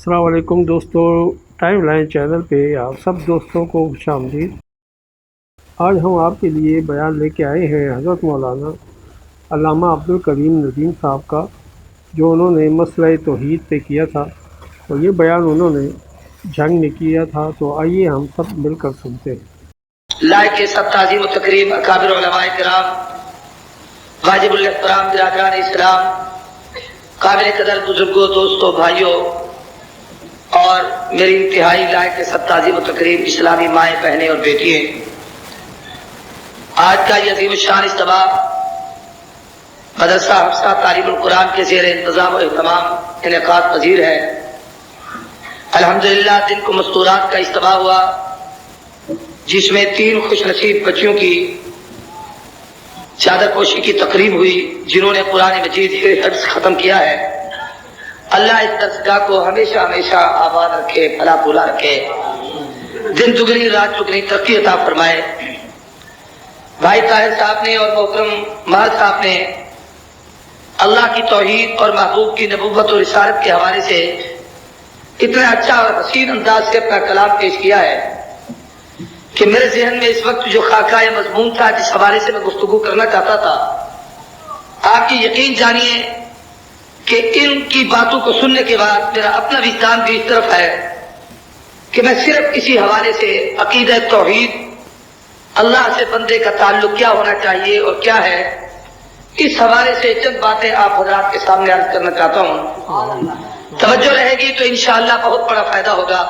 السلام علیکم دوستوں، ٹائم لائن چینل پہ آپ سب دوستوں کو خوش آمدید۔ آج ہم آپ کے لیے بیان لے کے آئے ہیں حضرت مولانا علامہ عبدالکریم ندیم صاحب کا، جو انہوں نے مسئلہ توحید پہ کیا تھا، اور یہ بیان انہوں نے جنگ میں کیا تھا۔ تو آئیے ہم سب مل کر سنتے ہیں۔ لائق سب تعظیم و تکریم اکابر علماء کرام، واجب الاحترام برادران اسلام، قابل قدر بزرگوں، دوستوں، بھائیوں اور میری انتہائی لائق سب تعظیم و تکریم اسلامی مائیں، بہنیں اور بیٹیاں، آج کا یہ عظیم الشان اجتماع مدرسہ حفصہ تعلیم القرآن کے زیر انتظام و اہتمام انعقاد پذیر ہے۔ الحمدللہ دن کو مستورات کا اجتماع ہوا، جس میں 3 خوش نصیب بچیوں کی چادر پوشی کی تقریب ہوئی، جنہوں نے قرآن مجید کے حفظ ختم کیا ہے۔ اللہ اس درسگاہ کو ہمیشہ ہمیشہ آباد رکھے، پھلا پھولا رکھے، دن دگنی رات چگنی ترقی عطا فرمائے۔ بھائی طاہر صاحب نے اور محترم مہر صاحب نے اللہ کی توحید اور محبوب کی نبوت اور رسالت کے حوالے سے اتنا اچھا اور حسین انداز سے اپنا کلام پیش کیا ہے کہ میرے ذہن میں اس وقت جو خاکہ مضمون تھا، جس حوالے سے میں گفتگو کرنا چاہتا تھا، آپ کی یقین جانیے کہ ان کی باتوں کو سننے کے بعد میرا اپنا وجدان بھی اس طرف ہے کہ میں صرف اسی حوالے سے عقیدہ توحید، اللہ سے بندے کا تعلق کیا ہونا چاہیے اور کیا ہے، اس حوالے سے چند باتیں آپ حضرات کے سامنے عرض کرنا چاہتا ہوں۔ توجہ رہے گی تو انشاءاللہ بہت بڑا فائدہ ہوگا۔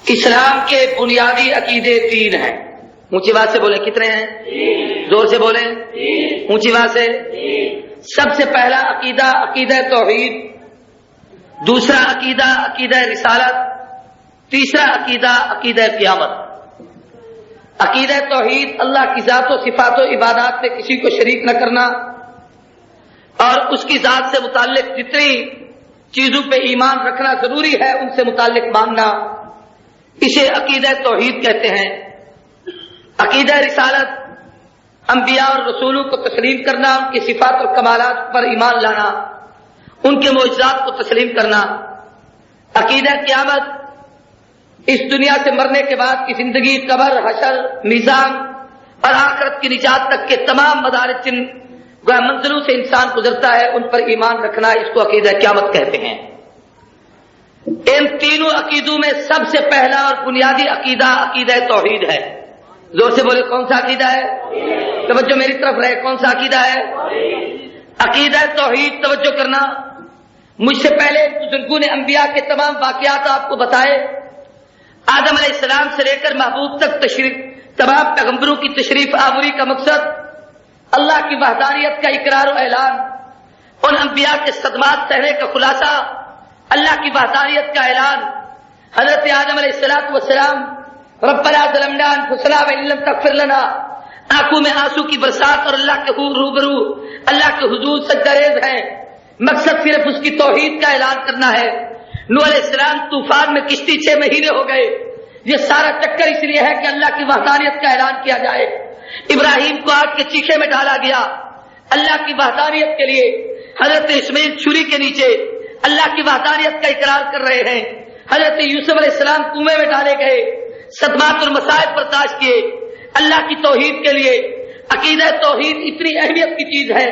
اسلام کے بنیادی عقیدے 3 ہیں۔ اونچی بات سے بولیں، کتنے ہیں؟ زور سے بولیں، اونچی بات سے۔ سب سے پہلا عقیدہ عقیدہ توحید، دوسرا عقیدہ عقیدہ رسالت، تیسرا عقیدہ عقیدہ قیامت۔ عقیدہ توحید اللہ کی ذات و صفات و عبادات میں کسی کو شریک نہ کرنا، اور اس کی ذات سے متعلق جتنی چیزوں پہ ایمان رکھنا ضروری ہے ان سے متعلق ماننا، اسے عقیدہ توحید کہتے ہیں۔ عقیدہ رسالت، انبیاء اور رسولوں کو تسلیم کرنا، ان کی صفات اور کمالات پر ایمان لانا، ان کے معجزات کو تسلیم کرنا۔ عقیدہ قیامت، اس دنیا سے مرنے کے بعد کی زندگی، قبر، حشر، میزان اور آخرت کی نجات تک کے تمام مدارج جن منزلوں سے انسان گزرتا ہے ان پر ایمان رکھنا، اس کو عقیدہ قیامت کہتے ہیں۔ ان تینوں عقیدوں میں سب سے پہلا اور بنیادی عقیدہ عقیدہ توحید ہے۔ زور سے بولے، کون سا عقیدہ ہے؟ توجہ میری طرف رہے، کون سا عقیدہ ہے؟ عقیدہ توحید۔ توجہ کرنا، مجھ سے پہلے بزرگوں نے انبیاء کے تمام واقعات آپ کو بتائے، آدم علیہ السلام سے لے کر محبوب تک تمام پیغمبروں کی تشریف آوری کا مقصد اللہ کی وحدانیت کا اقرار و اعلان، ان انبیاء کے صدمات سہنے کا خلاصہ اللہ کی وحدانیت کا اعلان۔ حضرت آدم علیہ السلام ربنا ظلمنا انفسنا وان لم تغفر لنا، آنکھوں میں آنسو کی برسات اور اللہ کے روبرو اللہ کے حضور سجدہ ریز ہیں، مقصد صرف اس کی توحید کا اعلان کرنا ہے۔ نوح علیہ السلام طوفان میں کشتی 6 مہینے ہو گئے، یہ سارا چکر اس لیے ہے کہ اللہ کی وحدانیت کا اعلان کیا جائے۔ ابراہیم کو آگ کے چیخے میں ڈالا گیا اللہ کی وحدانیت کے لیے۔ حضرت اسماعیل چھری کے نیچے اللہ کی وحدانیت کا اقرار کر رہے ہیں۔ حضرت یوسف علیہ السلام کنویں میں ڈالے گئے، صدمات اور مصائب برداشت کیے اللہ کی توحید کے لیے۔ عقیدہ توحید اتنی اہمیت کی چیز ہے،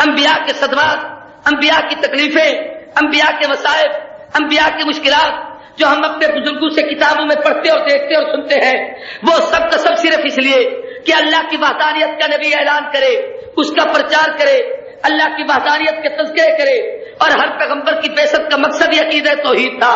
انبیاء کے صدمات، انبیاء کی تکلیفیں، انبیاء کے مصائب، انبیاء کی مشکلات جو ہم اپنے بزرگوں سے کتابوں میں پڑھتے اور دیکھتے اور سنتے ہیں، وہ سب کا سب صرف اس لیے کہ اللہ کی وحدانیت کا نبی اعلان کرے، اس کا پرچار کرے، اللہ کی وحدانیت کے تذکرے کرے۔ اور ہر پیغمبر کی بعثت کا مقصد ہی عقیدہ توحید تھا۔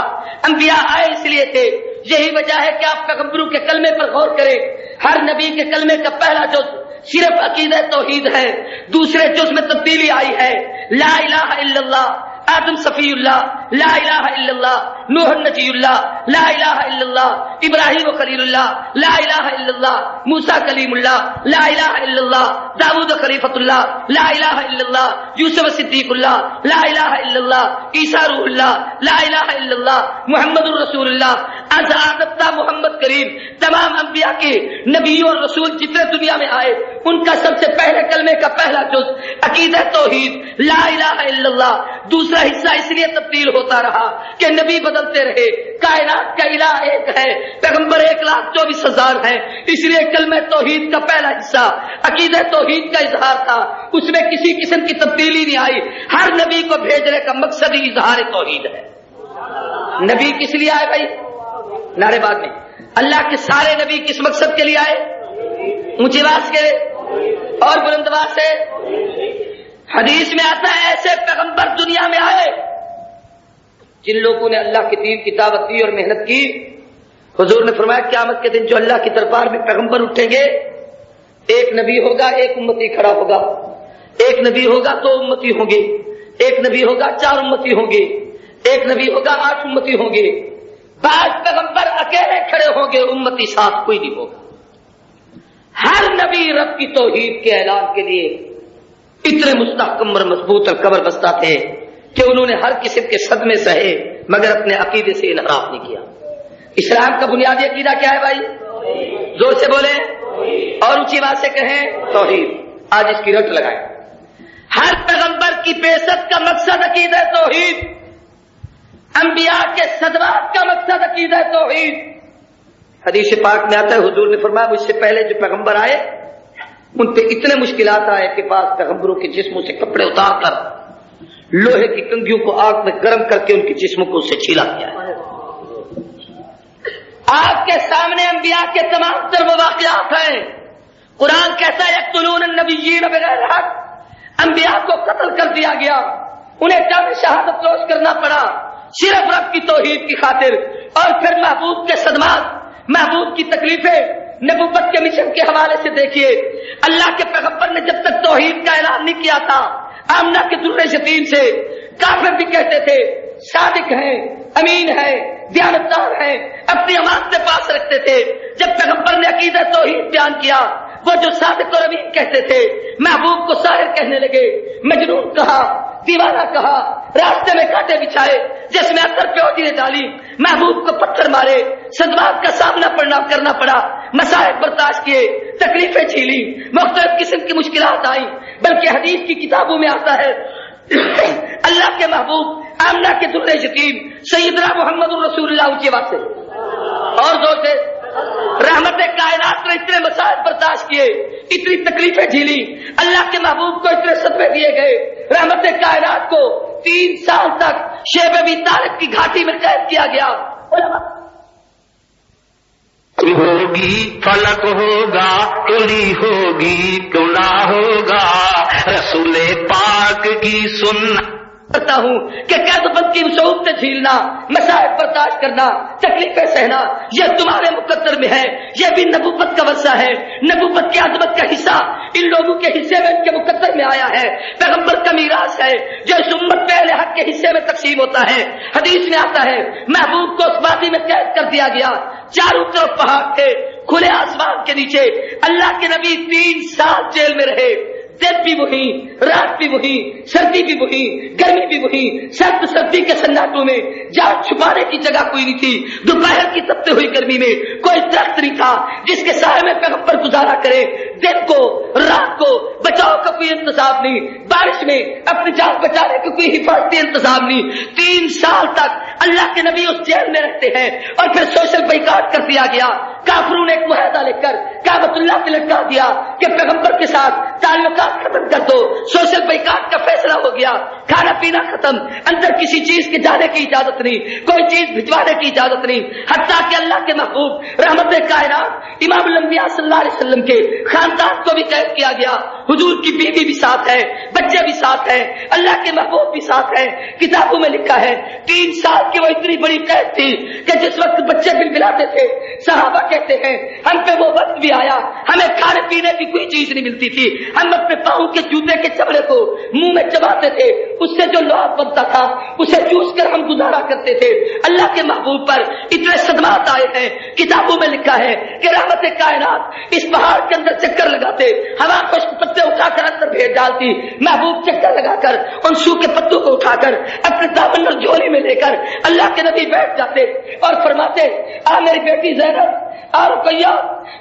انبیاء آئے اس لیے تھے، یہی وجہ ہے کہ آپ پیغمبروں کے کلمے پر غور کریں، ہر نبی کے کلمے کا پہلا جز صرف عقیدہ توحید ہے، دوسرے جز میں تبدیلی آئی ہے، لا الہ الا اللہ، آدم صفی اللہ، لا الہ الا اللہ، نوح نجی اللہ، لا الہ الا اللہ، ابراہیم خلیل اللہ، لا الہ الا اللہ، موسیٰ کلیم اللہ، لا الہ الا اللہ، داؤد خلیفۃ اللہ، لا الہ الا اللہ، یوسف صدیق اللہ، لا الہ الا اللہ، عیسیٰ روح اللہ، لا الہ الا اللہ، محمد الرسول اللہ۔ آدم محمد کریم تمام انبیاء کے نبیوں اور رسول جتنے دنیا میں آئے، ان کا سب سے پہلے کلمے کا پہلا جز عقیدہ توحید، لا الہ الا اللہ۔ دوسرا حصہ اس لیے تبدیل ہو ہوتا رہا کہ نبی بدلتے رہے، کائنات کا الہ ایک ہے، پیغمبر 1,24,000 ہیں، اس لیے کلمہ توحید کا پہلا حصہ عقیدہ توحید کا اظہار تھا، اس میں کسی قسم کی تبدیلی نہیں آئی۔ ہر نبی کو بھیجنے کا مقصد ہی اظہار توحید ہے۔ نبی کس لیے آئے بھائی؟ نعرے بعد میں اللہ کے سارے نبی کس مقصد کے لیے آئے؟ اونچی آواز کے اور بلند آواز سے حدیث میں آتا ہے ایسے پیغمبر دنیا میں آئے جن لوگوں نے اللہ کے دین کی دعوت دی اور محنت کی۔ حضور نے فرمایا قیامت کے دن جو اللہ کی دربار میں پیغمبر اٹھیں گے، ایک نبی ہوگا ایک امتی کھڑا ہوگا، ایک نبی ہوگا 2 امتی ہوں گے، ایک نبی ہوگا 4 امتی ہوں گے، ایک نبی ہوگا 8 امتی ہوں گے، بعض پیغمبر اکیلے کھڑے ہوں گے، امتی ساتھ کوئی نہیں ہوگا۔ ہر نبی رب کی توحید کے اعلان کے لیے اتنے مستحکم اور مضبوط اور قبر بستہ تھے کہ انہوں نے ہر قسم کے صدمے سہے مگر اپنے عقیدے سے انحراف نہیں کیا۔ اسلام کا بنیادی عقیدہ کیا ہے بھائی؟ زور سے بولیں اور اونچی آواز سے کہیں توحید۔ آج اس کی رٹ لگائیں۔ ہر پیغمبر کی بعثت کا مقصد عقیدہ توحید، انبیاء کے صدمات کا مقصد عقیدہ توحید۔ حدیث پاک میں آتا ہے حضور نے فرمایا مجھ سے پہلے جو پیغمبر آئے ان پہ اتنے مشکلات آئے کہ بعض پیغمبروں کے جسموں سے کپڑے اتار کر لوہے کی کنگھیوں کو آگ میں گرم کر کے ان کے جسموں کو اسے چھیلا گیا ہے۔ آپ کے سامنے انبیاء کے تمام تر وہ واقعات ہیں۔ قرآن کہتا ہے یقتلون النبیین بغیر حق، انبیاء کو قتل کر دیا گیا، انہیں جنگ شہادت نوش کرنا پڑا صرف رب کی توحید کی خاطر۔ اور پھر محبوب کے صدمات، محبوب کی تکلیفیں نبوت کے مشن کے حوالے سے دیکھیے۔ اللہ کے پیغمبر نے جب تک توحید کا اعلان نہیں کیا تھا، آمنہ کے درے یتیم سے کافر بھی کہتے تھے صادق ہیں، امین ہے، دیانتدار ہیں، اپنی امانتیں پاس رکھتے تھے۔ جب پیغمبر نے عقیدہ توحید بیان کیا، وہ جو صادق اور امین کہتے تھے محبوب کو ساحر کہنے لگے، مجنون کہا، دیوانہ کہا، راستے میں کانٹے بچھائے، جس میں اندر پیوٹی نے ڈالی، محبوب کو پتھر مارے، صدمات کا سامنا کرنا پڑا، مصائب برداشت کیے، تکلیفیں جھیلی، مختلف قسم کی مشکلات آئیں۔ بلکہ حدیث کی کتابوں میں آتا ہے اللہ کے محبوب آمنہ کے درے یتیم سیدنا محمد رسول اللہ کی بات سے اور زور سے رحمت کائنات نے اتنے مسائل برداشت کیے، اتنی تکلیفیں جھیلی، اللہ کے محبوب کو اتنے صدمے دیے گئے، رحمت کائنات کو 3 سال تک شیب ابی طالب کی گھاٹی میں قید کیا گیا۔ ہوگی فلک ہوگا، کلی ہوگی کیوں نہ ہوگا، رسول پاک کی سنت کرتا ہوں کہ قید بند کی صعوبتیں جھیلنا، مسائل برداشت کرنا، تکلیفیں سہنا، یہ تمہارے مقدر میں ہے، یہ بھی نبوت کا ورثہ ہے، نبوت کی عظمت کا حصہ ان لوگوں کے حصے میں ان کے مقدر میں آیا ہے، پیغمبر کا میراث ہے جو اس امت پہ اہل حق کے حصے میں تقسیم ہوتا ہے۔ حدیث میں آتا ہے محبوب کو اس وادی میں قید کر دیا گیا، چاروں طرف پہاڑ تھے، کھلے آسمان کے نیچے اللہ کے نبی 3 سال جیل میں رہے، دن بھی وہی، رات بھی وہی، سردی بھی وہی، گرمی بھی وہی، سرد سردی کے سناٹوں میں جان چھپانے کی جگہ کوئی نہیں تھی، دوپہر کی تپتے ہوئی گرمی میں کوئی درخت نہیں تھا جس کے سائے میں پیغمبر گزارا کرے، دن کو رات کو بچاؤ کا کوئی انتظام نہیں، بارش میں اپنی جان بچانے کا کوئی حفاظتی انتظام نہیں۔ 3 سال تک اللہ کے نبی اس جیل میں رہتے ہیں اور پھر سوشل بائیکاٹ کر دیا گیا۔ کافروں نے ایک معاہدہ لے کر کعبۃ اللہ پہ لٹکا دیا کہ پیغمبر کے ساتھ تعلقات ختم کر دو، سوشل بائیکاٹ کا فیصلہ ہو گیا، کھانا پینا ختم، اندر کسی چیز کے جانے کی اجازت نہیں، کوئی چیز بھجوانے کی اجازت نہیں، حتیٰ کہ اللہ کے محبوب رحمت کائنات امام الانبیاء صلی اللہ علیہ وسلم کے خاندان کو بھی قید کیا گیا، حضور کی بیوی بھی ساتھ ہے، بچے بھی ساتھ ہیں، اللہ کے محبوب بھی ساتھ ہیں۔ کتابوں میں لکھا ہے 3 سال کی وہ اتنی بڑی قید تھی کہ جس وقت بچے بلبلاتے تھے صحابہ کہتے ہیں ہم پہ وہ وقت بھی آیا ہمیں کھانے پینے کی کوئی چیز نہیں ملتی تھی، ہم اپنے پاؤں کے جوتے کے چمڑے کو منہ میں چباتے تھے، اس سے جو لعاب بنتا تھا اسے چوس کر ہم گزارا کرتے تھے۔ اللہ کے محبوب پر اتنے صدمات آئے ہیں، کتابوں میں لکھا ہے کہ رحمت کائنات اس پہاڑ کے اندر چکر لگاتے، ہوا خشک پتے اٹھا کر اندر بھیج ڈالتی، محبوب چکر لگا کر ان سو کے پتوں کو اٹھا کر اپنے دامن اور جھولی میں لے کر اللہ کے نبی بیٹھ جاتے اور فرماتے آ میری بیٹی زینب آ رقیہ،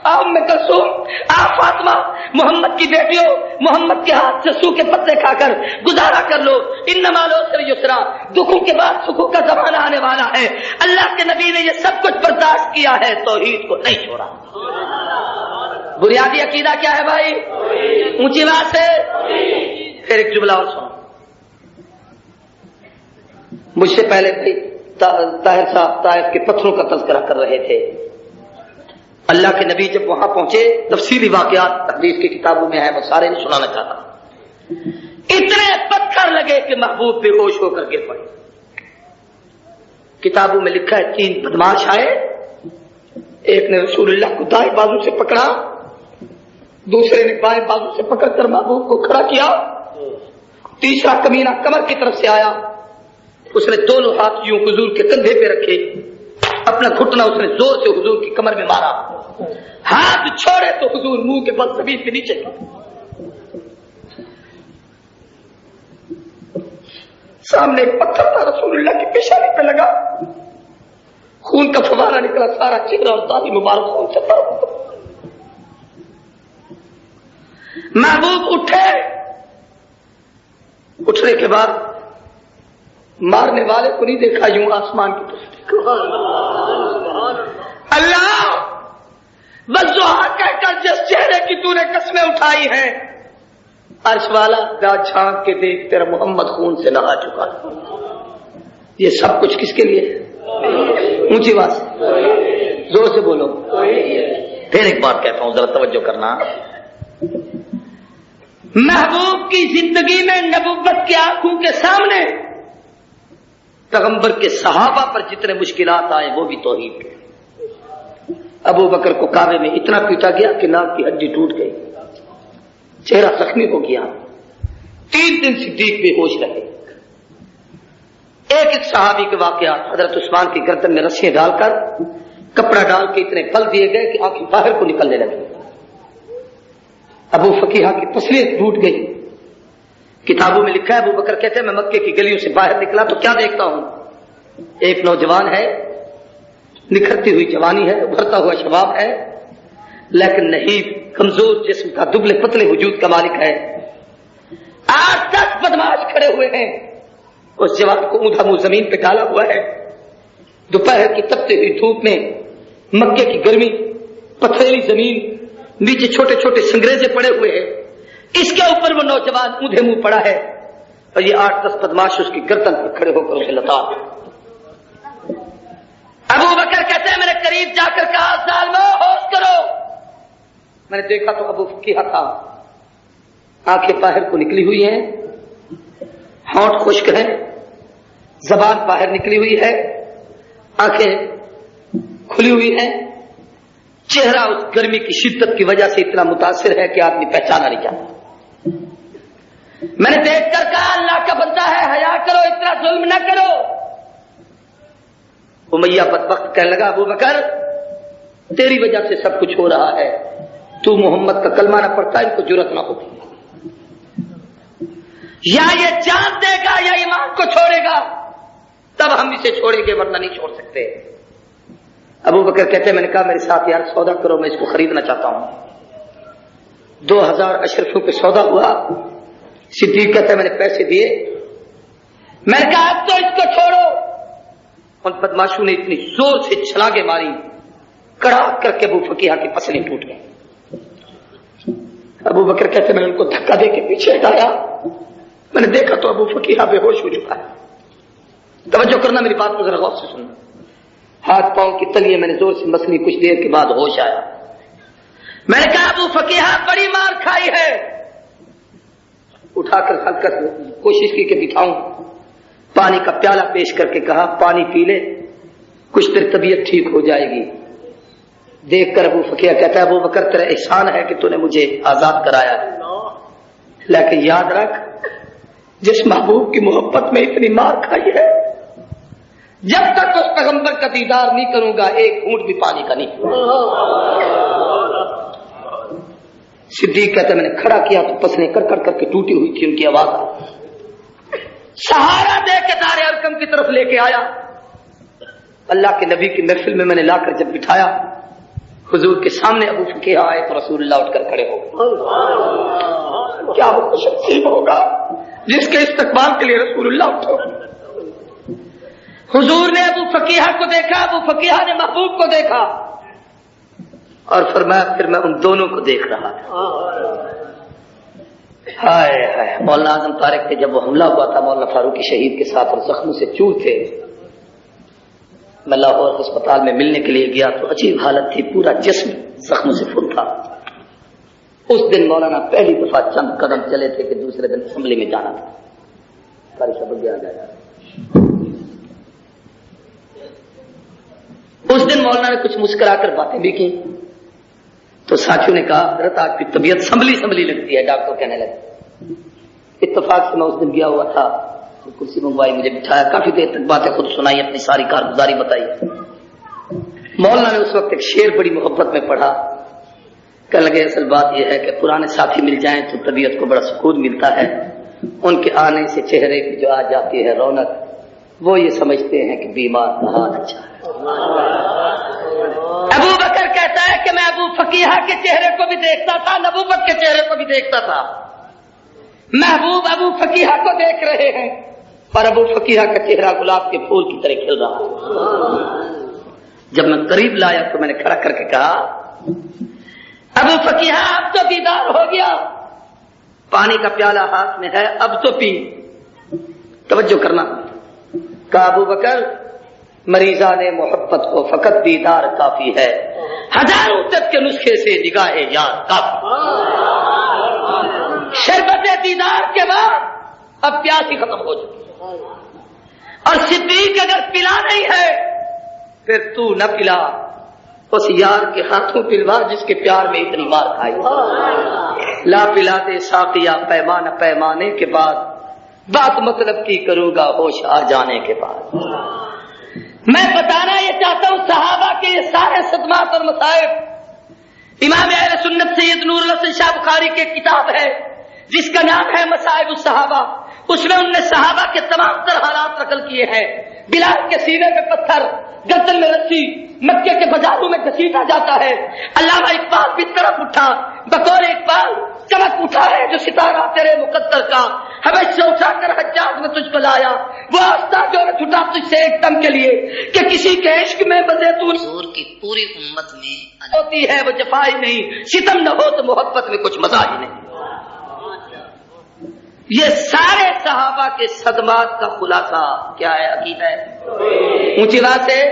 آ ام کلثوم، آ فاطمہ، محمد کی بیٹیوں، محمد کے ہاتھ سے سو کے پتے کھا کر گزارا کر لو، انما العسر یسرا، دکھوں کے بعد سکھوں کا زمانہ آنے والا ہے۔ اللہ کے نبی نے یہ سب کچھ برداشت کیا ہے، توحید کو نہیں چھوڑا۔ بنیادی عقیدہ کیا ہے بھائی؟ اونچی بات سے پھر ایک جملہ اور سنو، مجھ سے پہلے طاہر صاحب طائف کے پتھروں کا تذکرہ کر رہے تھے۔ اللہ کے نبی جب وہاں پہنچے، تفصیلی واقعات حدیث کی کتابوں میں ہے، وہ سارے نہیں سنانا چاہتا، اتنے پتھر لگے کہ محبوب بے ہوش ہو کر گر پڑے۔ کتابوں میں لکھا ہے 3 بدماش آئے، ایک نے رسول اللہ کو دائیں بازو سے پکڑا، دوسرے نے بائیں بازو سے پکڑ کر محبوب کو کھڑا کیا، تیسرا کمینہ کمر کی طرف سے آیا، اس نے دونوں ہاتھ یوں حضور کے کندھے پہ رکھے، اپنا گھٹنا اس نے زور سے حضور کی کمر میں مارا، ہاتھ چھوڑے تو حضور منہ کے بل زمین سے نیچے گئے۔ سامنے ایک پتھر تھا، رسول اللہ کی پیشانی پہ لگا، خون کا فوارہ نکلا، سارا چہرہ اور داڑھی مبارک خون سے بھر گیا۔ محبوب اٹھے، اٹھنے کے بعد مارنے والے کو نہیں دیکھا، یوں آسمان کی طرف دیکھا، اللہ والضحیٰ کہہ کر جس چہرے کی تو نے قسمیں اٹھائی ہیں، عرش والا دا جھانک کے دیکھ تیرا محمد خون سے نہا چکا۔ یہ سب کچھ کس کے لیے ہے؟ اونچی بات سے زور سے بولو۔ پھر ایک بات کہتا ہوں، ذرا توجہ کرنا، محبوب کی زندگی میں نبوت کی آنکھوں کے سامنے پیغمبر کے صحابہ پر جتنے مشکلات آئے وہ بھی توحید کے۔ ابو بکر کو کعبے میں اتنا پیٹا گیا کہ ناک کی ہڈی ٹوٹ گئی، چہرہ زخمی ہو گیا، 3 دن صدیق بے ہوش رہے۔ ایک صحابی کے واقعات، حضرت عثمان کی گردن میں رسیاں ڈال کر کپڑا ڈال کے اتنے بل دیے گئے کہ آنکھیں باہر کو نکلنے لگی، ابو فقیہ کی پسلیاں ٹوٹ گئی۔ کتابوں میں لکھا ہے ابو بکر کہتے ہیں میں مکے کی گلیوں سے باہر نکلا تو کیا دیکھتا ہوں، ایک نوجوان ہے، نکھرتی ہوئی جوانی ہے، ابھرتا ہوا شباب ہے، لیکن نہیں، کمزور جسم کا، دبلے پتلے وجود کا مالک ہے۔ 8-10 بدماش کھڑے ہوئے ہیں، اس جوان کو اوندا منہ زمین پہ ڈالا ہوا ہے، دوپہر کی تپتی ہوئی دھوپ میں، مکے کی گرمی، پتھریلی زمین، نیچے چھوٹے چھوٹے سنگریزے پڑے ہوئے ہیں، اس کے اوپر وہ نوجوان اونھے منہ پڑا ہے، اور یہ 8-10 بدماش اس کی گردن پر کھڑے ہو کر اسے لتا۔ ابو بکر کہتے ہیں میں نے قریب جا کر کہا ظالمو ہوش کرو، میں نے دیکھا تو ابو فقیہ تھا، آنکھیں باہر کو نکلی ہوئی ہیں، ہونٹ خشک ہے، زبان باہر نکلی ہوئی ہے، آنکھیں کھلی ہوئی ہیں، چہرہ اس گرمی کی شدت کی وجہ سے اتنا متاثر ہے کہ آدمی پہچانا نہیں چاہتا۔ میں نے دیکھ کر کہا اللہ کا بندہ ہے، حیا کرو، اتنا ظلم نہ کرو۔ امیہ بدبخت کہنے لگا ابو بکر تیری وجہ سے سب کچھ ہو رہا ہے، تو محمد کا کلمہ نہ پڑھتا ان کو جرأت نہ ہوتی، یا یہ جان دے گا یا ایمان کو چھوڑے گا، تب ہم اسے چھوڑیں گے ورنہ نہیں چھوڑ سکتے۔ ابو بکر کہتے ہیں میں نے کہا میرے ساتھ یار سودا کرو، میں اس کو خریدنا چاہتا ہوں۔ 2000 اشرفیوں پہ سودا ہوا۔ صدیق کہتے ہیں میں نے پیسے دیے، میں نے کہا اب تو اس کو چھوڑو۔ ان بدماشوں نے اتنی زور سے چھلاگے ماری، کڑاک کر کے ابو فقیہ کی پسلیاں ٹوٹ گئیں۔ ابو بکر کہتے ہیں میں نے ان کو دھکا دے کے پیچھے ہٹایا، میں نے دیکھا تو ابو فقیہ بے ہوش ہو چکا ہے۔ توجہ کرنا میری بات کو ذرا غور سے سننا۔ ہاتھ پاؤں کی تلیے میں نے زور سے مسلی، کچھ دیر کے بعد ہوش آیا۔ میں نے کہا ابو فقیہ بڑی مار کھائی ہے، اٹھا کر ہلکا کوشش کی کہ بٹھاؤں، پانی کا پیالہ پیش کر کے کہا پانی پی لے، کچھ دیر طبیعت ٹھیک ہو جائے گی۔ دیکھ کر ابو فقیہ کہتا ہے ابو بکر تیرا احسان ہے کہ تو نے مجھے آزاد کرایا ہے، لیکن یاد رکھ جس محبوب کی محبت میں اتنی مار کھائی ہے، جب تک اس پیغمبر کا دیدار نہیں کروں گا ایک گھونٹ بھی پانی کا نہیں۔ صدیق کہتا ہے میں نے کھڑا کیا تو پسلیاں کڑ کر کے ٹوٹی ہوئی تھی ان کی آواز، سہارا دے کے دار ارقم کی طرف لے کے آیا۔ اللہ کے نبی کی محفل میں نے لا کر جب بٹھایا حضور کے سامنے ابو فقیہ آئے تو رسول اللہ اٹھ کر کھڑے ہو گئے. کیا وہ خوش نصیب ہوگا جس کے استقبال کے لیے رسول اللہ اٹھو. حضور نے ابو فقیہ کو دیکھا, ابو فقیہ نے محبوب کو دیکھا اور فرمایا پھر میں ان دونوں کو دیکھ رہا تھا. ہائے ہائے, مولانا اعظم طارق کے جب وہ حملہ ہوا تھا مولانا فاروقی شہید کے ساتھ اور زخموں سے چور تھے, میں لاہور ہسپتال میں ملنے کے لیے گیا تو عجیب حالت تھی, پورا جسم زخموں سے پھر تھا. اس دن مولانا پہلی دفعہ چند قدم چلے تھے کہ دوسرے دن اسمبلی میں جانا تھا. اس دن مولانا نے کچھ مسکرا کر باتیں بھی کی تو ساتھیوں نے کہا حضرت آپ کی طبیعت سنبھلی لگتی ہے. ڈاکٹر کہنے لگے. اتفاق سے میں اس دن گیا ہوا تھا, کرسی منگوائی, مجھے بٹھایا, کافی دیر تک باتیں خود سنائی, اپنی ساری کارگزاری بتائی. مولانا نے اس وقت ایک شعر بڑی محبت میں پڑھا. کہنے لگے اصل بات یہ ہے کہ پرانے ساتھی مل جائیں تو طبیعت کو بڑا سکون ملتا ہے. ان کے آنے سے چہرے کی جو آ جاتی ہے رونق, وہ یہ سمجھتے ہیں کہ بیمار بہت اچھا ہے. ابو بکر کہتا ہے کہ میں ابو فقیہ کے چہرے کو بھی دیکھتا تھا, نبوت کے چہرے کو بھی دیکھتا تھا. محبوب ابو فقیہ کو دیکھ رہے ہیں پر ابو فقیہ کا چہرہ گلاب کے پھول کی طرح کھل رہا ہے. جب میں قریب لایا تو میں نے کھڑا کر کے کہا ابو فقیہ اب تو دیدار ہو گیا, پانی کا پیالہ ہاتھ میں ہے, اب تو پی. توجہ کرنا. کہا ابو بکر مریضان محبت کو فقط دیدار کافی ہے, ہزاروں طب کے نسخے سے نگاہ یاد کافی. شربت دیدار کے بعد اب پیاس ہی ختم ہو چکی ہے. اور صدیق اگر پلا نہیں ہے پھر تو نہ پلا, اس یار کے ہاتھوں پلوا جس کے پیار میں اتنی مار کھائی. لا پلا دے ساقیہ پیمانے کے بعد, بات مطلب کی کروں گا ہوش آ جانے کے بعد. میں بتانا یہ چاہتا ہوں صحابہ کے یہ سارے صدمات اور مصائب. امام اہل سنت سید نور الحسن شاہ بخاری کی کتاب ہے جس کا نام ہے مصائب الصحابہ. اس میں انہوں نے صحابہ کے تمام تر حالات نقل کیے ہیں. بلال کے سینے میں پتھر, گردن میں رسی, مکے کے بازاروں میں گھسیٹا جاتا ہے. علامہ اقبال بھی طرف اٹھا, بقول اقبال چمک اٹھا ہے جو ستارہ تیرے مقدر کا, حبش سے اٹھا کر حجاز میں تجھ کو لایا. وہ آستہ جو نے چھٹا تجھ سے ایک دم کے لیے کہ کسی کے عشق میں بزیتون حضور کی پوری امت میں ہوتی ہے وہ جفا ہی نہیں, ستم نہ ہو تو محبت میں کچھ مزہ ہی نہیں. یہ سارے صحابہ کے صدمات کا خلاصہ کیا ہے؟ عقیدہ ہے. اونچی بات ہے.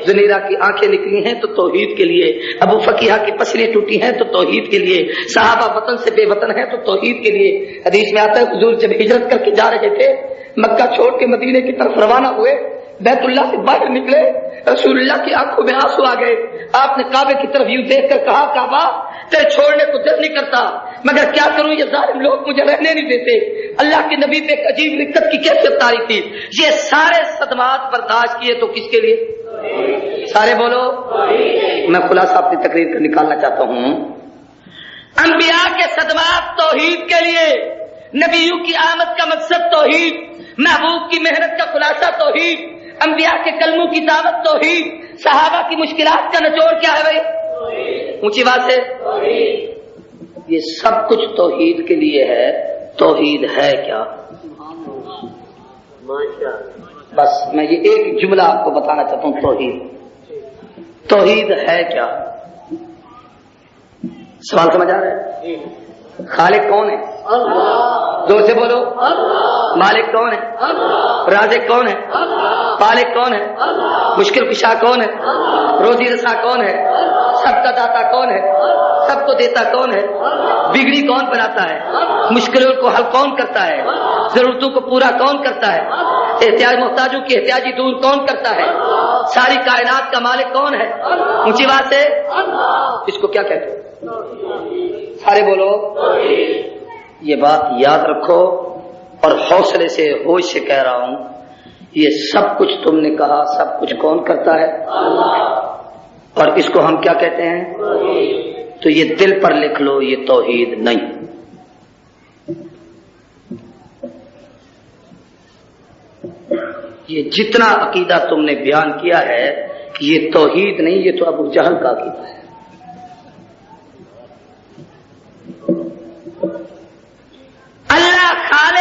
زنیرہ کی آنکھیں نکلی ہیں تو توحید کے لیے, ابو فقیہ کی پسلیاں ٹوٹی ہیں تو توحید کے لیے, صحابہ وطن سے بے وطن ہیں تو توحید کے لیے. حدیث میں آتا ہے حضور جب ہجرت کر کے جا رہے تھے, مکہ چھوڑ کے مدینے کی طرف روانہ ہوئے, بیت اللہ سے باہر نکلے, رسول اللہ کی آنکھوں میں آنسو آ گئے. آپ نے کعبے کی طرف یوں دیکھ کر کہا کعبہ تیرے چھوڑنے کو دل نہیں کرتا, مگر کیا کروں یہ ظالم لوگ مجھے رہنے نہیں دیتے. اللہ کے نبی پہ ایک عجیب رقت کی کیفیت تاری تھی. یہ سارے صدمات برداشت کیے تو کس کے لیے؟ سارے بولو. میں خلاصہ اپنی تقریر کا نکالنا چاہتا ہوں. انبیاء کے صدمات توحید کے لیے, نبیوں کی آمد کا مقصد توحید, محبوب کی محنت کا خلاصہ توحید, انبیاء کے کلموں کی دعوت توحید, صحابہ کی مشکلات کا نچوڑ کیا ہے بھائی؟ اونچی بات ہے. یہ سب کچھ توحید کے لیے ہے. توحید ہے کیا؟ بس میں یہ ایک جملہ آپ کو بتانا چاہتا ہوں. توحید ہے کیا؟ سوال سمجھ آ رہا ہے؟ خالق کون ہے؟ زور سے بولو. مالک کون ہے؟ رازق کون ہے؟ پالک کون ہے؟ مشکل کشا کون ہے؟ روزی رسا کون ہے؟ سب کا داتا کون ہے؟ سب کو دیتا کون ہے؟ بگڑی کون بناتا ہے؟ مشکلوں کو حل کون کرتا ہے؟ ضرورتوں کو پورا کون کرتا ہے؟ احتیاج محتاجوں کی احتیاجی دور کون کرتا ہے؟ ساری کائنات کا مالک کون ہے؟ اونچی بات ہے. اس کو کیا کہتے ہیں؟ سارے بولو. یہ بات یاد رکھو اور حوصلے سے ہوش سے کہہ رہا ہوں. یہ سب کچھ تم نے کہا, سب کچھ کون کرتا ہے؟ اور اس کو ہم کیا کہتے ہیں؟ تو یہ دل پر لکھ لو, یہ توحید نہیں. یہ جتنا عقیدہ تم نے بیان کیا ہے یہ توحید نہیں, یہ تو ابو جہل کا عقیدہ ہے.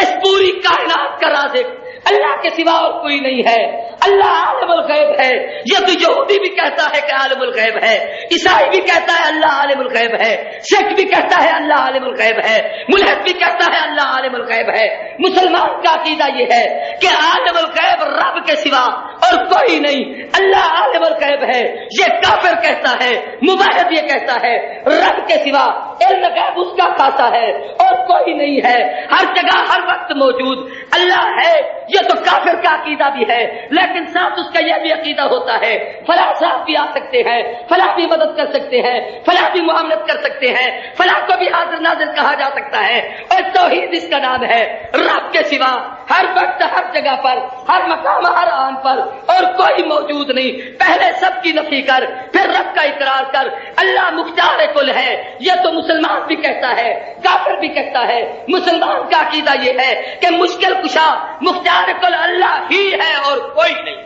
اس پوری کائنات کا رازق اللہ کے سوا اور کوئی نہیں ہے. اللہ عالم الغیب ہے. یہ تو یہودی بھی کہتا ہے کہ عالم الغیب ہے, عیسائی بھی کہتا ہے اللہ عالم الغیب ہے, سکھ بھی کہتا ہے اللہ عالم الغیب ہے, ملحد بھی کہتا ہے اللہ عالم الغیب ہے. مسلمان کا عقیدہ یہ ہے کہ عالم الغیب رب کے سوا اور کوئی نہیں, اللہ عالم الغیب ہے. یہ کافر کہتا ہے, مباحد یہ کہتا ہے رب کے سوا علم غیب اس کا خاصا ہے اور کوئی نہیں ہے, ہر جگہ ہر وقت موجود اللہ ہے. یہ تو کافر کا عقیدہ بھی ہے, لیکن ساتھ اس کا یہ بھی عقیدہ ہوتا ہے فلاں صاحب بھی آ سکتے ہیں, فلاں بھی مدد کر سکتے ہیں, فلاں بھی معاملت کر سکتے ہیں, فلاں کو بھی حاضر ناظر کہا جا سکتا ہے. اور توحید اس کا نام ہے. رب کے سوا ہر وقت ہر جگہ پر ہر مقام ہر آن پر اور کوئی موجود نہیں. پہلے سب کی نفی کر, پھر رب کا اقرار کر. اللہ مختار کل ہے. یہ تو مسلمان بھی کہتا ہے, کافر بھی کہتا ہے. مسلمان کا عقیدہ یہ ہے کہ مشکل کشا مختار کل اللہ ہی ہے اور کوئی نہیں.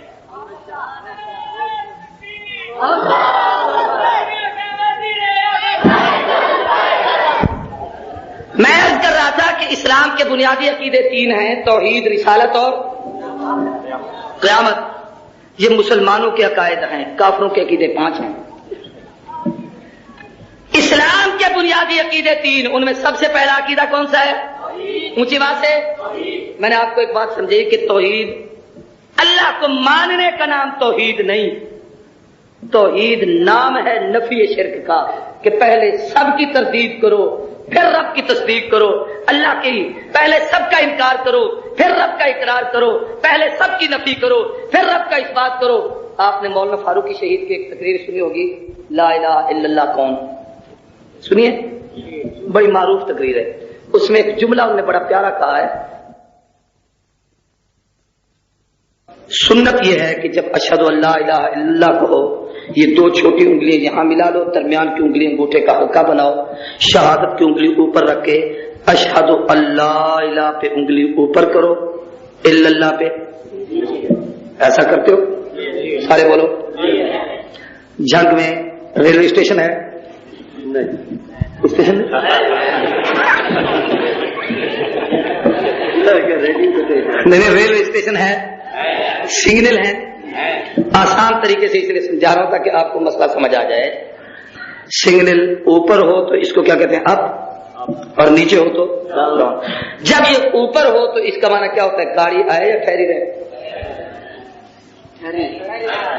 میں عرض کر رہا تھا کہ اسلام کے بنیادی عقیدے تین ہیں, توحید, رسالت اور قیامت. یہ مسلمانوں کے عقائد ہیں, کافروں کے عقیدے 5 ہیں. اسلام کے بنیادی عقیدے 3, ان میں سب سے پہلا عقیدہ کون سا ہے؟ اونچی بات سے میں نے آپ کو ایک بات سمجھائی کہ توحید, اللہ کو ماننے کا نام توحید نہیں. توحید نام ہے نفی شرک کا, کہ پہلے سب کی تردید کرو پھر رب کی تصدیق کرو. اللہ کی پہلے سب کا انکار کرو پھر رب کا اقرار کرو. پہلے سب کی نفی کرو پھر رب کا اثبات کرو. آپ نے مولانا فاروقی شہید کی ایک تقریر سنی ہوگی, لا الہ الا اللہ کون, سنیے, بڑی معروف تقریر ہے. اس میں ایک جملہ انہوں نے بڑا پیارا کہا ہے, سنت یہ ہے کہ جب اشہد اللہ الہ الا اللہ کہو, یہ 2 چھوٹی انگلیاں یہاں ملا لو, درمیان کی انگلی انگوٹھے کا حلقہ بناؤ, شہادت کی انگلی اوپر رکھ کے اشہد اللہ الہ پہ انگلی اوپر کرو, الا اللہ پہ. ایسا کرتے ہو سارے بولو. جنگ میں ریلوے اسٹیشن ہے, اسٹیشن نہیں, ریلوے اسٹیشن ہے, سگنل ہے. آسان طریقے سے اس لیے سمجھا رہا تھا کہ آپ کو مسئلہ سمجھ آ جائے. سگنل اوپر ہو تو اس کو کیا کہتے ہیں, اپ, اور نیچے ہو تو ڈاؤن. جب یہ اوپر ہو تو اس کا معنی کیا ہوتا ہے, گاڑی آئے یا ٹھہری رہے,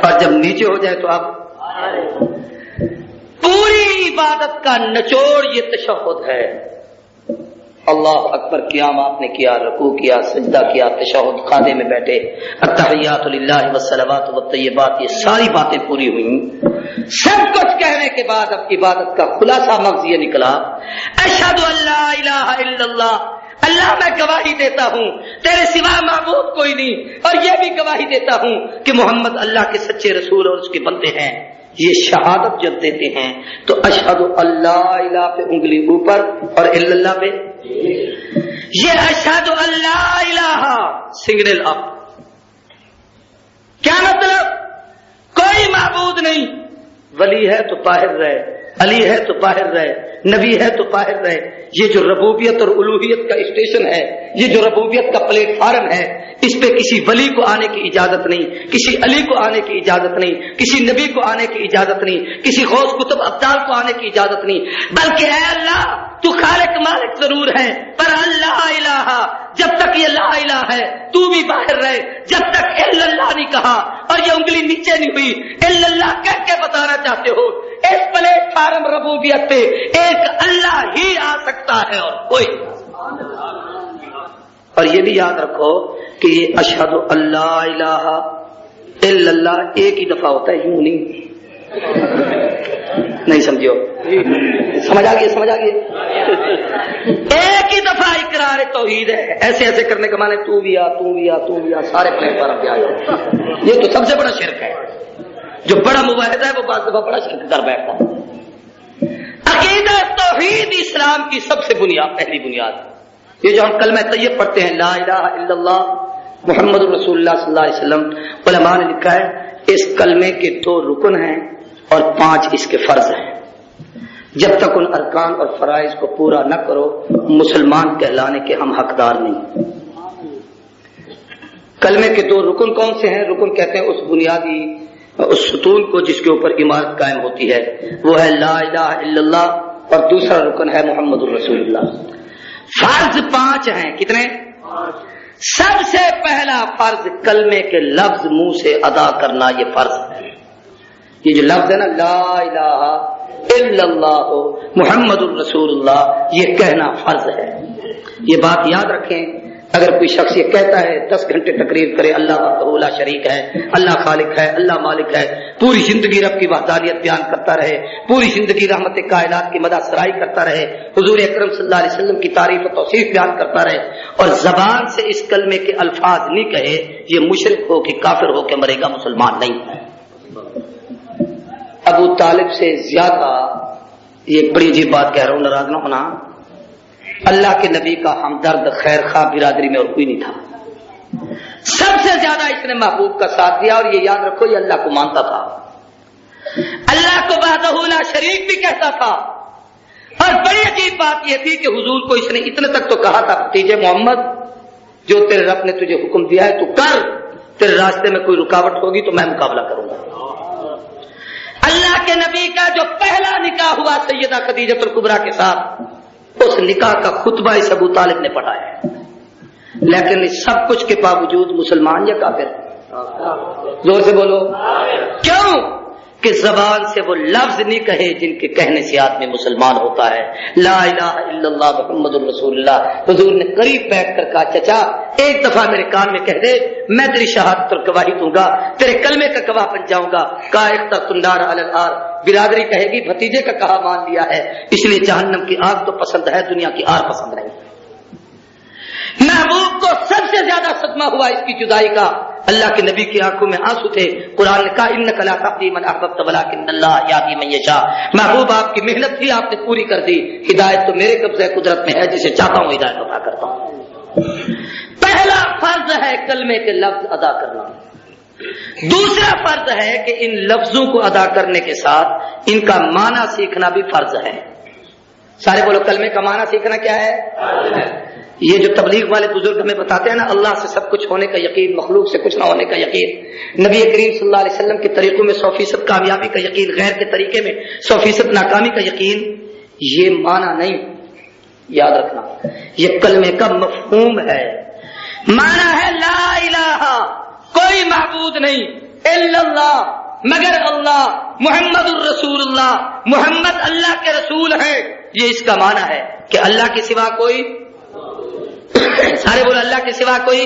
اور جب نیچے ہو جائے تو آپ. پوری عبادت کا نچوڑ یہ تشہد ہے. اللہ اکبر قیام آپ نے کیا, رکوع کیا, سجدہ کیا, تشہد, خانے میں بیٹھے, التحیات للہ والصلوات والطیبات, یہ ساری باتیں پوری ہوئیں. سب کچھ کہنے کے بعد اب عبادت کا خلاصہ مغز یہ نکلا, اشہد ان لا الہ الا اللہ, اللہ میں گواہی دیتا ہوں تیرے سوا معبود کوئی نہیں, اور یہ بھی گواہی دیتا ہوں کہ محمد اللہ کے سچے رسول اور اس کے بندے ہیں. یہ شہادت جب دیتے ہیں تو اشہد اللہ الہ پہ انگلی اوپر اور الا اللہ پہ, یہ اشہد اللہ الہ سگنل اپ. کیا مطلب, کوئی معبود نہیں, ولی ہے تو طاہر رہے, علی ہے تو طاہر رہے, نبی ہے تو طاہر رہے. یہ جو ربوبیت اور الوہیت کا اسٹیشن ہے, یہ جو ربوبیت کا پلیٹ فارم ہے, اس پہ کسی ولی کو آنے کی اجازت نہیں, کسی علی کو آنے کی اجازت نہیں, کسی نبی کو آنے کی اجازت نہیں, کسی غوث قطب ابدال کو آنے کی اجازت نہیں. بلکہ اے اللہ تو خالق مالک ضرور ہے, پر اللہ الہ, جب تک یہ لا الہ ہے تو بھی باہر رہے. جب تک الا اللہ نہیں کہا اور یہ انگلی نیچے نہیں ہوئی, الا اللہ کہہ کے بتانا چاہتے ہو, اس پلیٹ فارم ربوبیت پہ ایک اللہ ہی آ سکتا ہے اور کوئی. اور یہ بھی یاد رکھو کہ یہ اشہد اللہ الہ الا اللہ ایک ہی دفعہ ہوتا ہے, یوں نہیں. نہیں سمجھو, سمجھ آ گئی, سمجھ آ گئی. ایک ہی دفعہ اقرار توحید ہے. ایسے ایسے کرنے کے معنی تو بھی آ, تو بھی آ, تو بھی آ, سارے پلیٹ فارم پہ آ جاؤ. یہ تو سب سے بڑا شرک ہے. جو بڑا مباحثہ ہے وہ بعض دفعہ بڑا شرک کر بیٹھتا ہے. عقیدہ توحید اسلام کی سب سے بنیاد, پہلی بنیاد. یہ جو ہم کلمہ طیب پڑھتے ہیں, لا الہ الا اللہ محمد رسول اللہ صلی اللہ علیہ وسلم, علماء نے لکھا ہے اس کلمے کے 2 رکن ہیں اور 5 اس کے فرض ہیں. جب تک ان ارکان اور فرائض کو پورا نہ کرو مسلمان کہلانے کے ہم حقدار نہیں۔ کلمے کے 2 رکن کون سے ہیں؟ رکن کہتے ہیں اس بنیادی اس ستون کو جس کے اوپر عمارت قائم ہوتی ہے، وہ ہے لا الہ الا اللہ، اور دوسرا رکن ہے محمد الرسول اللہ۔ فرض 5 ہیں، کتنے؟ سب سے پہلا فرض کلمے کے لفظ منہ سے ادا کرنا، یہ فرض ہے۔ یہ جو لفظ ہے نا لا الہ الا اللہ محمد الرسول اللہ، یہ کہنا فرض ہے۔ یہ بات یاد رکھیں، اگر کوئی شخص یہ کہتا ہے 10 گھنٹے تقریر کرے اللہ وحدہ لا شریک ہے، اللہ خالق ہے، اللہ مالک ہے، پوری زندگی رب کی وحدانیت بیان کرتا رہے، پوری زندگی رحمت کائنات کی مدح سرائی کرتا رہے، حضور اکرم صلی اللہ علیہ وسلم کی تعریف و توصیف بیان کرتا رہے، اور زبان سے اس کلمے کے الفاظ نہیں کہے، یہ مشرک ہو کہ کافر ہو کے مرے گا، مسلمان نہیں ہے۔ ابو طالب سے زیادہ، یہ ایک بڑی عجیب بات کہہ رہا ہوں، ناراض نہ ہونا، اللہ کے نبی کا ہمدرد خیر خواہ برادری میں اور کوئی نہیں تھا۔ سب سے زیادہ اس نے محبوب کا ساتھ دیا، اور یہ یاد رکھو یہ اللہ کو مانتا تھا، اللہ کو وحدہ لا شریک بھی کہتا تھا۔ اور بڑی عجیب بات یہ تھی کہ حضور کو اس نے اتنے تک تو کہا تھا بھتیجے محمد، جو تیرے رب نے تجھے حکم دیا ہے تو کر، تیرے راستے میں کوئی رکاوٹ ہوگی تو میں مقابلہ کروں گا۔ اللہ کے نبی کا جو پہلا نکاح ہوا سیدہ خدیجہ الکبریٰ کے ساتھ، اس نکاح کا خطبہ اس ابو طالب نے پڑھا ہے، لیکن اس سب کچھ کے باوجود مسلمان یا کافر؟ زور سے بولو کیوں؟ کہ زبان سے وہ لفظ نہیں کہے جن کے کہنے سے آدمی مسلمان ہوتا ہے۔ لا الہ الا اللہ محمد الرسول اللہ، حضور نے قریب بیٹھ کر کہا چچا ایک دفعہ میرے کان میں کہہ دے، میں تیری شہادت اور گواہی دوں گا، تیرے کلمے کا گواہ بن جاؤں گا۔ کہا اخترت النار علی النار، برادری کہے گی بھتیجے کا کہا مان لیا ہے، اس لیے جہنم کی آگ تو پسند ہے، دنیا کی آگ پسند نہیں۔ محبوب کو سب سے زیادہ صدمہ ہوا اس کی جدائی کا، اللہ کے نبی کی آنکھوں میں آنسو تھے۔ قرآن نے کہا انک لا تہدی من احببت ولکن اللہ یہدی من یشاء، محبوب آپ کی محنت تھی، آپ نے پوری کر دی، ہدایت تو میرے قبضہ قدرت میں ہے، جسے چاہتا ہوں ہدایت عطا کرتا ہوں۔ پہلا فرض ہے کلمے کے لفظ ادا کرنا۔ دوسرا فرض ہے کہ ان لفظوں کو ادا کرنے کے ساتھ ان کا معنی سیکھنا بھی فرض ہے۔ سارے بولو کلمے کا معنی سیکھنا کیا ہے؟ یہ جو تبلیغ والے بزرگ ہمیں بتاتے ہیں نا اللہ سے سب کچھ ہونے کا یقین، مخلوق سے کچھ نہ ہونے کا یقین، نبی کریم صلی اللہ علیہ وسلم کے طریقوں میں 100% کامیابی کا یقین، غیر کے طریقے میں 100% ناکامی کا یقین، یہ معنی نہیں، یاد رکھنا یہ کلمے کا مفہوم ہے۔ معنی ہے لا الہ، کوئی معبود نہیں، الا اللہ، مگر اللہ، محمد الرسول اللہ، محمد اللہ کے رسول ہیں، یہ اس کا معنی ہے کہ اللہ کے سوا کوئی، سارے بولو اللہ کے سوا کوئی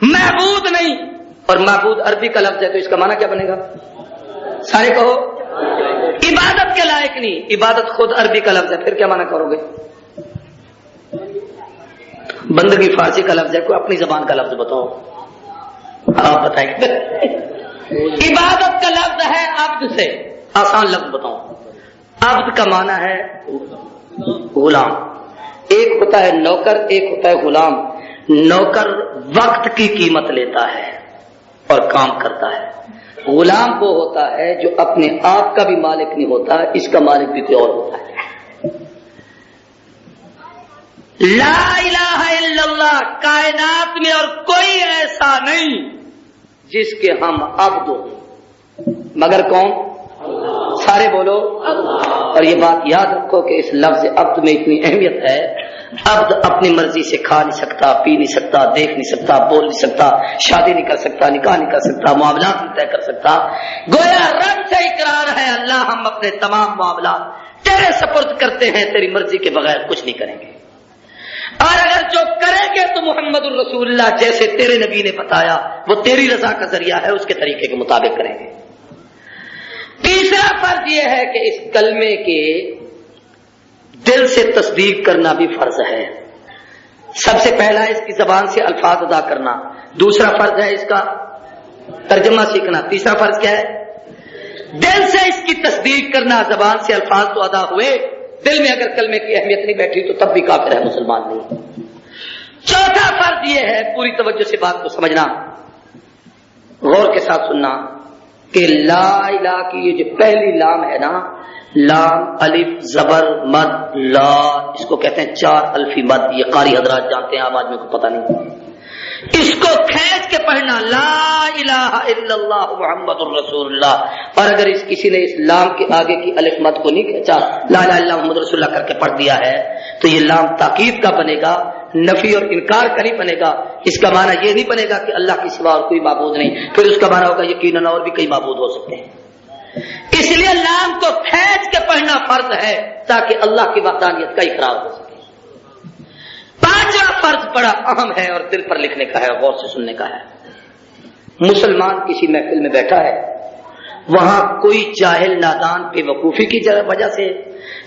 معبود نہیں۔ اور معبود عربی کا لفظ ہے تو اس کا معنی کیا بنے گا؟ سارے کہو عبادت کے لائق نہیں، عبادت خود عربی کا لفظ ہے، پھر کیا معنی کرو گے؟ بندگی فارسی کا لفظ ہے، کوئی اپنی زبان کا لفظ بتاؤ، آپ بتائیں گے۔ عبادت کا لفظ ہے عبد سے، آسان لفظ بتاؤ، عبد کا معنی ہے غلام، ایک ہوتا ہے نوکر، ایک ہوتا ہے غلام۔ نوکر وقت کی قیمت لیتا ہے اور کام کرتا ہے، غلام وہ ہوتا ہے جو اپنے آپ کا بھی مالک نہیں ہوتا، اس کا مالک بھی کوئی اور ہوتا ہے۔ لا الہ الا اللہ، کائنات میں اور کوئی ایسا نہیں جس کے ہم عبد ہوں، مگر کون؟ سارے بولو۔ اور یہ بات یاد رکھو کہ اس لفظ عبد میں اتنی اہمیت ہے، عبد اپنی مرضی سے کھا نہیں سکتا، پی نہیں سکتا، دیکھ نہیں سکتا، بول نہیں سکتا، شادی نہیں کر سکتا، نکاح نہیں کر سکتا، معاملات نہیں طے کر سکتا۔ گویا رب سے اقرار ہے اللہ ہم اپنے تمام معاملات تیرے سپرد کرتے ہیں، تیری مرضی کے بغیر کچھ نہیں کریں گے، اور اگر جو کریں گے تو محمد الرسول اللہ جیسے تیرے نبی نے بتایا وہ تیری رضا کا ذریعہ ہے، اس کے طریقے کے مطابق کریں گے۔ تیسرا فرض یہ ہے کہ اس کلمے کے دل سے تصدیق کرنا بھی فرض ہے۔ سب سے پہلا اس کی زبان سے الفاظ ادا کرنا، دوسرا فرض ہے اس کا ترجمہ سیکھنا، تیسرا فرض کیا ہے؟ دل سے اس کی تصدیق کرنا۔ زبان سے الفاظ تو ادا ہوئے، دل میں اگر کلمے کی اہمیت نہیں بیٹھی تو تب بھی کافر ہے، مسلمان نہیں۔ چوتھا فرض یہ ہے، پوری توجہ سے بات کو سمجھنا، غور کے ساتھ سننا، کہ لا الہ کی یہ جو پہلی لام ہے نا، لام الف زبر مد لا، اس کو کہتے ہیں 4 الفی مد. یہ قاری حضرات جانتے ہیں، عام آدمی کو پتہ نہیں. اس کو کھینچ کے پڑھنا لا الہ الا اللہ محمد الرسول اللہ. اور اگر کسی نے اس لام کے آگے کی الف مد کو نہیں کھینچا، لا الہ الا اللہ محمد رسول اللہ کر کے پڑھ دیا ہے، تو یہ لام تاکید کا بنے گا، نفی اور انکار کا نہیں بنے گا. اس کا معنی یہ نہیں بنے گا کہ اللہ کے سوا اور کوئی معبود نہیں، پھر اس کا معنی ہوگا یقیناً اور بھی کئی معبود ہو سکتے ہیں. اس لیے لام کو کھینچ کے پڑھنا فرض ہے تاکہ اللہ کی وحدانیت کا اقرار ہو سکے. 5واں فرض بڑا اہم ہے اور دل پر لکھنے کا ہے، غور سے سننے کا ہے. مسلمان کسی محفل میں بیٹھا ہے، وہاں کوئی جاہل نادان بے وقوفی کی وجہ سے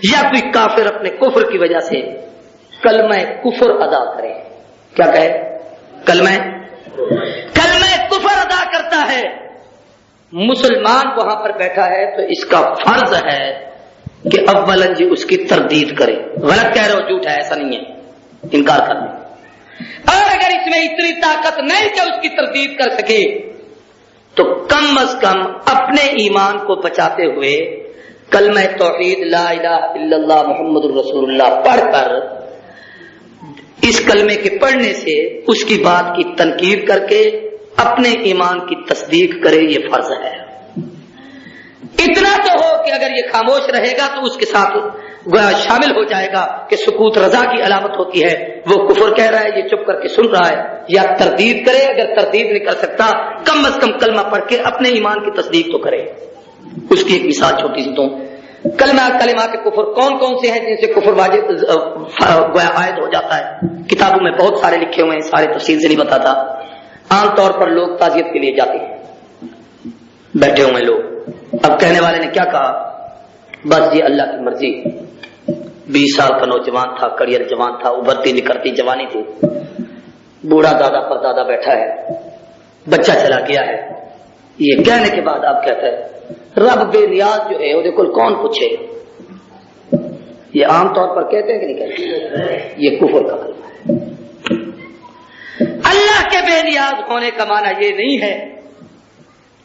یا کوئی کافر اپنے کفر کی وجہ سے کلمہ کفر ادا کرے. کیا کہے؟ کلمہ کفر ادا کرتا ہے. مسلمان وہاں پر بیٹھا ہے تو اس کا فرض ہے کہ اولاً جی اس کی تردید کرے. غلط کہہ رہے ہو، جھوٹ ہے، ایسا نہیں ہے، انکار کر دیں. اور اگر اس میں اتنی طاقت نہیں کہ اس کی تردید کر سکے تو کم از کم اپنے ایمان کو بچاتے ہوئے کلمہ توحید لا الہ الا اللہ محمد الرسول اللہ پڑھ کر اس کلمے کے پڑھنے سے اس کی بات کی تنقید کر کے اپنے ایمان کی تصدیق کرے. یہ فرض ہے. اتنا تو ہو کہ اگر یہ خاموش رہے گا تو اس کے ساتھ شامل ہو جائے گا کہ سکوت رضا کی علامت ہوتی ہے. وہ کفر کہہ رہا ہے، یہ چپ کر کے سن رہا ہے. یا تردید کرے، اگر تردید نہیں کر سکتا کم از کم کلمہ پڑھ کے اپنے ایمان کی تصدیق تو کرے. اس کی ایک مثال چھوٹی سی دوں. کلمات کفر کون کون سے ہیں جن سے کفر واجب عائد ہو جاتا ہے؟ کتابوں میں بہت سارے لکھے ہوئے ہیں، سارے تفصیل سے نہیں بتاتا. عام طور پر لوگ تعزیت کے لیے جاتے ہیں، بیٹھے ہوئے لوگ. اب کہنے والے نے کیا کہا؟ بس یہ اللہ کی مرضی. 20 سال کا نوجوان تھا، کڑیل جوان تھا، ابھرتی نکھرتی جوانی تھی. بوڑھا دادا پر دادا بیٹھا ہے، بچہ چلا گیا ہے. یہ کہنے کے بعد اب کہتا ہے رب بے نیاز جو ہے وہ دیکھو کون پوچھے. یہ عام طور پر کہتے ہیں کہ نہیں کہتے؟ یہ کفر کا کلمہ ہے. اللہ کے بے نیاز ہونے کا معنی یہ نہیں ہے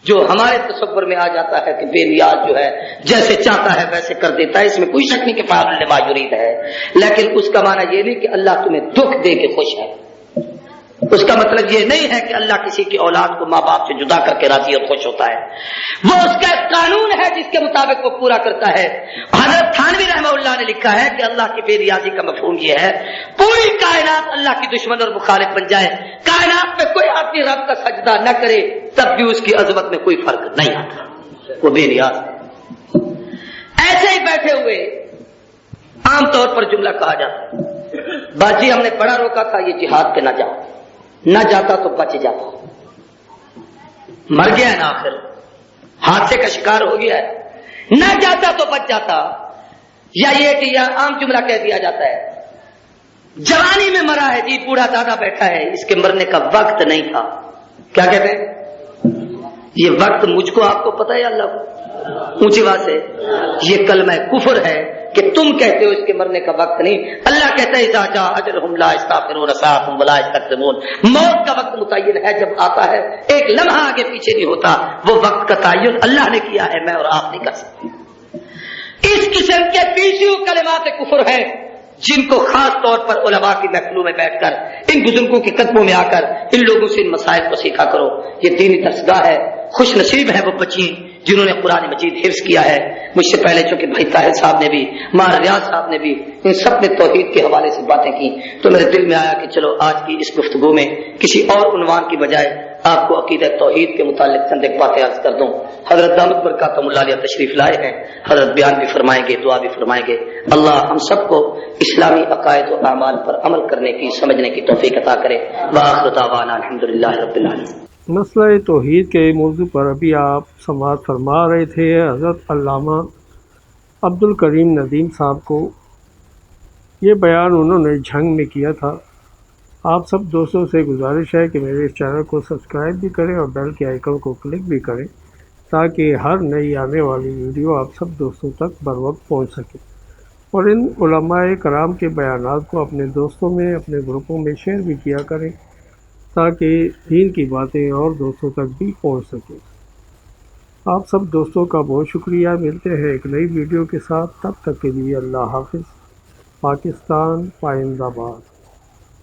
جو ہمارے تصور میں آ جاتا ہے کہ بے نیاز جو ہے جیسے چاہتا ہے ویسے کر دیتا ہے. اس میں کوئی شک نہیں کہ فاعل لما یرید ہے، لیکن اس کا معنی یہ نہیں کہ اللہ تمہیں دکھ دے کے خوش ہے. اس کا مطلب یہ نہیں ہے کہ اللہ کسی کی اولاد کو ماں باپ سے جدا کر کے راضی اور خوش ہوتا ہے. وہ اس کا ایک قانون ہے جس کے مطابق وہ پورا کرتا ہے. حضرت تھانوی رحمہ اللہ نے لکھا ہے کہ اللہ کی بے نیازی کا مفہوم یہ ہے پوری کائنات اللہ کی دشمن اور مخالف بن جائے، کائنات میں کوئی آدمی رب کا سجدہ نہ کرے تب بھی اس کی عظمت میں کوئی فرق نہیں آتا. وہ بے نیاز. ایسے ہی بیٹھے ہوئے عام طور پر جملہ کہا جاتا ہے باجی ہم نے بڑا روکا تھا یہ جہاد پہ نہ جاؤ، نہ جاتا تو بچ جاتا. مر گیا ہے نا، آخر حادثے کا شکار ہو گیا ہے، نہ جاتا تو بچ جاتا. یا یہ کہ یا عام جملہ کہہ دیا جاتا ہے جوانی میں مرا ہے جی، بوڑھا دادا بیٹھا ہے، اس کے مرنے کا وقت نہیں تھا. کیا کہتے ہیں؟ یہ وقت مجھ کو آپ کو پتہ ہے اللہ کو؟ اونچی بات ہے. یہ کلمہ کفر ہے کہ تم کہتے ہو اس کے مرنے کا وقت نہیں. اللہ کہتا ہے اذا جاء اجلهم لا يستأخرون ساعة ولا يستقدمون. موت کا وقت متعین ہے، جب آتا ہے ایک لمحہ آگے پیچھے نہیں ہوتا. وہ وقت کا تعین اللہ نے کیا ہے، میں اور آپ نہیں کر سکتے. اس قسم کے 20 کلمات کفر ہیں جن کو خاص طور پر علماء کی محفلوں میں بیٹھ کر ان بزرگوں کے قدموں میں آ کر ان لوگوں سے ان مسائل کو سیکھا کرو. یہ دینی درسگاہ ہے. خوش نصیب ہے وہ بچی جنہوں نے قرآن مجید حفظ کیا ہے. مجھ سے پہلے چونکہ بھائی طاہر صاحب نے بھی، ماں ریاض صاحب نے بھی، ان سب نے توحید کے حوالے سے باتیں کی تو میرے دل میں آیا کہ چلو آج کی اس گفتگو میں کسی اور عنوان کی بجائے آپ کو عقیدہ توحید کے متعلق چند ایک باتیں عرض کر دوں. حضرت دامت برکاتہم اللہ علیہ تشریف لائے ہیں. حضرت بیان بھی فرمائیں گے، دعا بھی فرمائیں گے. اللہ ہم سب کو اسلامی عقائد و اعمال پر عمل کرنے کی، سمجھنے کی توفیق عطا کرے. وآخر دعوانا الحمدللہ رب العالمین. مسئلہ توحید کے موضوع پر ابھی آپ سماعت فرما رہے تھے حضرت علامہ عبد الکریم ندیم صاحب کو. یہ بیان انہوں نے جھنگ میں کیا تھا. آپ سب دوستوں سے گزارش ہے کہ میرے اس چینل کو سبسکرائب بھی کریں اور بیل کے آئیکن کو کلک بھی کریں تاکہ ہر نئی آنے والی ویڈیو آپ سب دوستوں تک بر وقت پہنچ سکے. اور ان علماء کرام کے بیانات کو اپنے دوستوں میں، اپنے گروپوں میں شیئر بھی کیا کریں تاکہ دین کی باتیں اور دوستوں تک بھی پہنچ سکیں. آپ سب دوستوں کا بہت شکریہ۔ ملتے ہیں ایک نئی ویڈیو کے ساتھ، تب تک کے لیے اللہ حافظ۔ پاکستان پائندہ باد۔